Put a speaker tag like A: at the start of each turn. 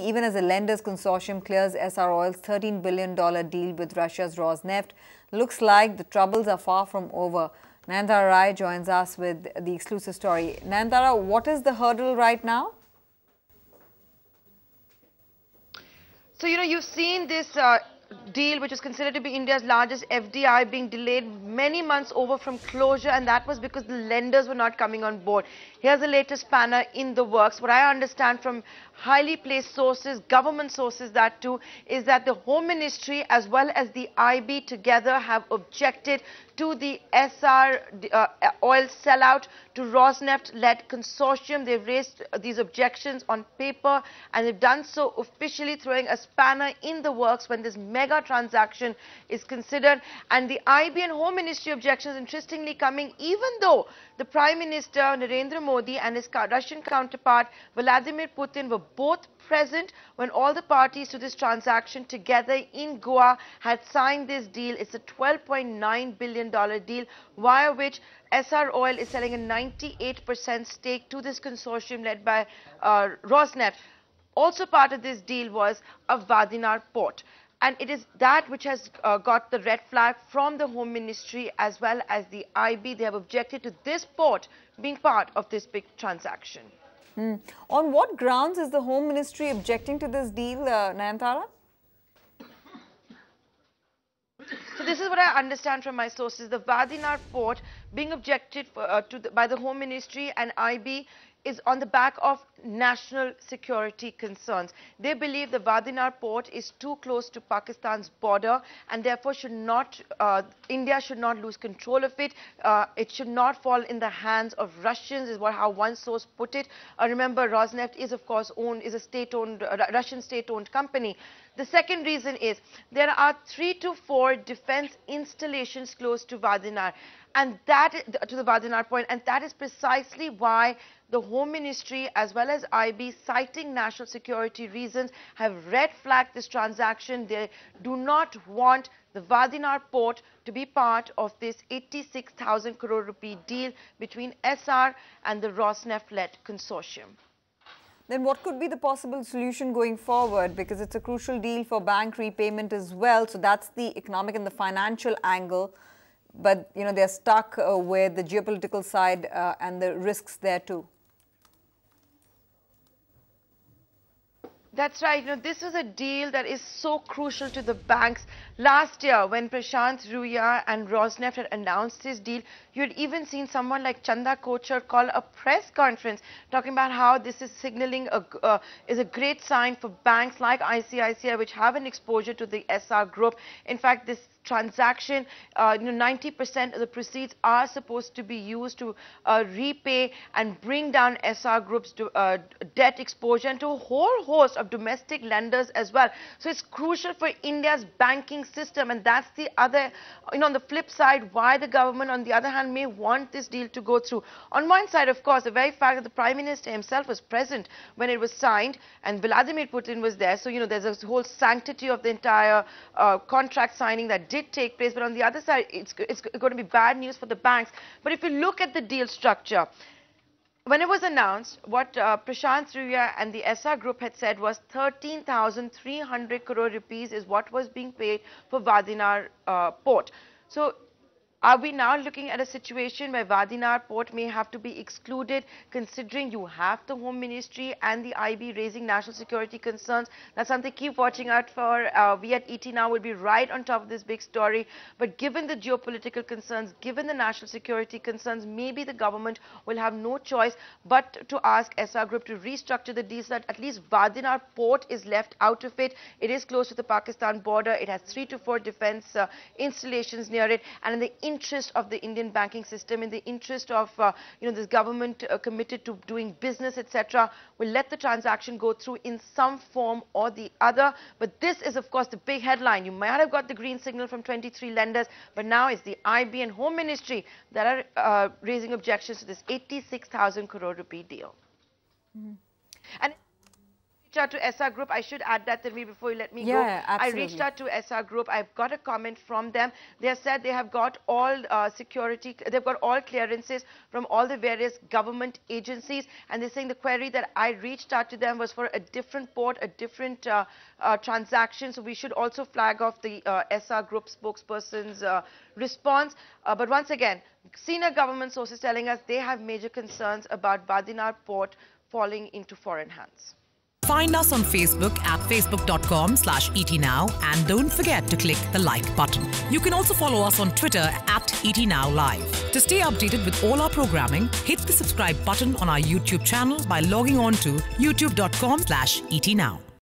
A: even as the lenders consortium clears Essar Oil's $13 billion deal with Russia's Rosneft. Looks like the troubles are far from over. Nayantara Rai joins us with the exclusive story. Nayantara, what is the hurdle right now?
B: So, you've seen this deal, which is considered to be India's largest FDI, being delayed many months over from closure, and that was because the lenders were not coming on board. Here's the latest spanner in the works. What I understand from highly placed sources, government sources that too, is that the Home Ministry as well as the IB together have objected to the Essar oil sellout to Rosneft-led consortium. They've raised these objections on paper, and they've done so officially, throwing a spanner in the works when this mega transaction is considered. And the IB and Home Ministry objections, interestingly, coming even though the Prime Minister Narendra Modi and his Russian counterpart Vladimir Putin were both present when all the parties to this transaction together in Goa had signed this deal. It's a $12.9 billion deal, via which Essar Oil is selling a 98% stake to this consortium led by Rosneft. Also part of this deal was a Vadinar port. And it is that which has got the red flag from the Home Ministry as well as the IB. They have objected to this port being part of this big transaction.
A: On what grounds is the Home Ministry objecting to this deal, Nayantara?
B: So this is what I understand from my sources. The Vadinar port being objected by the Home Ministry and IB is on the back of national security concerns. They believe the Vadinar port is too close to Pakistan's border, and therefore India should not lose control of it. It should not fall in the hands of Russians, is how one source put it. Remember, Rosneft is of course is a state-owned, Russian state-owned company. The second reason is there are 3 to 4 defense installations close to Vadinar, and that to the Vadinar point, and that is precisely why the Home Ministry as well as IB, citing national security reasons, have red flagged this transaction. They do not want the Vadinar port to be part of this 86,000 crore rupee deal between Essar and the Rosneft-led consortium.
A: Then what could be the possible solution going forward? Because it's a crucial deal for bank repayment as well. So that's the economic and the financial angle. But, they're stuck with the geopolitical side and the risks there too.
B: That's right. This is a deal that is so crucial to the banks. Last year, when Prashant Ruya and Rosneft had announced this deal, you had even seen someone like Chanda Kochhar call a press conference talking about how this is signaling is a great sign for banks like ICICI, which have an exposure to the Essar group. In fact, this transaction, 90% of the proceeds are supposed to be used to repay and bring down Essar Group's debt exposure and to a whole host of domestic lenders as well. So it's crucial for India's banking system, and that's the other, on the flip side, why the government, on the other hand, may want this deal to go through. On one side, of course, the very fact that the Prime Minister himself was present when it was signed and Vladimir Putin was there. So, there's a whole sanctity of the entire contract signing that did take place. But on the other side, it's going to be bad news for the banks. But if you look at the deal structure, when it was announced, what Prashant Ruya and the Essar Group had said was 13,300 crore rupees is what was being paid for Vadinar port. So are we now looking at a situation where Vadinar port may have to be excluded, considering you have the Home Ministry and the IB raising national security concerns? That's something to keep watching out for. We at ET Now will be right on top of this big story. But given the geopolitical concerns, given the national security concerns, maybe the government will have no choice but to ask Essar Group to restructure the deal so that at least Vadinar port is left out of it. It is close to the Pakistan border. It has 3 to 4 defense installations near it. And in the interest of the Indian banking system, in the interest of this government committed to doing business, etc., will let the transaction go through in some form or the other. But this is, of course, the big headline. You might have got the green signal from 23 lenders, but now it's the IB and Home Ministry that are raising objections to this 86,000 crore rupee deal. And out to Essar Group. I should add that, Tanveer, before you let me go.
A: Yeah, absolutely.
B: I reached out to Essar Group. I've got a comment from them. They have said they have got all security, they've got all clearances from all the various government agencies, and they're saying the query that I reached out to them was for a different port, a different transaction. So we should also flag off the Essar Group spokesperson's response. But once again, senior government sources telling us they have major concerns about Badinar port falling into foreign hands.
C: Find us on Facebook at facebook.com/ETNow and don't forget to click the like button. You can also follow us on Twitter at ETNow Live. To stay updated with all our programming, hit the subscribe button on our YouTube channel by logging on to youtube.com/ETNow.